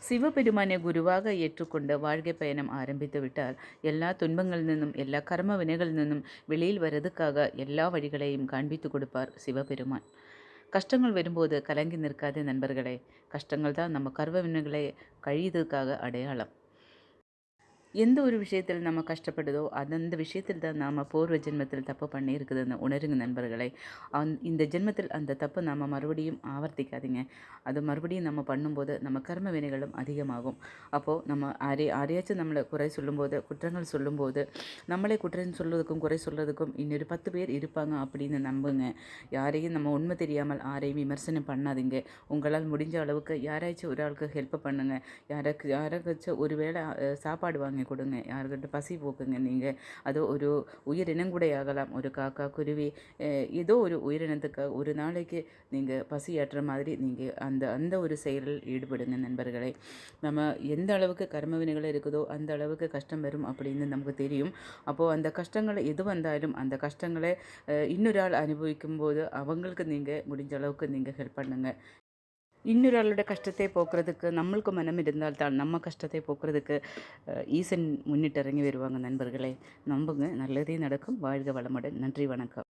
சிவபெருமானை குருவாக ஏற்றுக்கொண்டு வாழ்க்கை பயணம் ஆரம்பித்து விட்டால் எல்லா துன்பங்களில் நின்றும் எல்லா கர்ம வினைகளில் நின்றும் வெளியில் வர்றதுக்காக எல்லா வழிகளையும் காண்பித்து கொடுப்பார் சிவபெருமான். கஷ்டங்கள் வரும்போது கலங்கி நிற்காத நண்பர்களே, கஷ்டங்கள் தான் நம்ம கர்ம வினைகளை கழியதுக்காக அடையாளம். எந்த ஒரு விஷயத்தில் நம்ம கஷ்டப்படுதோ அந்த விஷயத்தில் தான் நாம் பூர்வ ஜென்மத்தில் தப்பு பண்ணியிருக்குதுன்னு உணருங்க நண்பர்களே. இந்த ஜென்மத்தில் அந்த தப்பு நாம் மறுபடியும் ஆவர்த்திக்காதீங்க. அது மறுபடியும் நம்ம பண்ணும்போது நம்ம கர்ம வினைகளும் அதிகமாகும். அப்போது நம்ம யாரையாச்சும் நம்மளை குறை சொல்லும்போது, குற்றங்கள் சொல்லும்போது, நம்மளே குற்றம் சொல்வதுக்கும் குறை சொல்கிறதுக்கும் இன்னொரு 10 பேர் இருப்பாங்க அப்படின்னு நம்புங்க. யாரையும் நம்ம உண்மை தெரியாமல் யாரையும் விமர்சனம் பண்ணாதீங்க. உங்களால் முடிஞ்ச அளவுக்கு யாராச்சும் ஒரு ஆளுக்கு ஹெல்ப் பண்ணுங்கள். யாருக்காச்சும் ஒரு வேளை சாப்பாடு வாங்கி கொடுங்க. யாருக்கிட்ட பசி போக்குங்க. நீங்கள் அது ஒரு உயிரினம் கூட ஆகலாம். ஒரு காக்கா, குருவி, ஏதோ ஒரு உயிரினத்துக்கு ஒரு நாளைக்கு நீங்கள் பசியாற்றுற மாதிரி நீங்கள் அந்த அந்த ஒரு செயலில் ஈடுபடுங்க நண்பர்களே. நம்ம எந்த அளவுக்கு கர்ம வினைகள் இருக்குதோ அந்த அளவுக்கு கஷ்டம் வரும் அப்படின்னு நமக்கு தெரியும். அப்போது அந்த கஷ்டங்களை எது வந்தாலும் அந்த கஷ்டங்களை இன்னொரு ஆள் அனுபவிக்கும் போது அவங்களுக்கு நீங்கள் முடிஞ்ச அளவுக்கு நீங்கள் ஹெல்ப் பண்ணுங்கள். இன்னொரு ஆளோட கஷ்டத்தை போக்குறதுக்கு நம்மளுக்கு மனம் இருந்தால் தான் நம்ம கஷ்டத்தை போக்குறதுக்கு ஈசன் முன்னிட்டு இறங்கி வருவாங்க நண்பர்களே. நம்புங்க, நல்லதே நடக்கும். வாழ்க வளமுடன். நன்றி, வணக்கம்.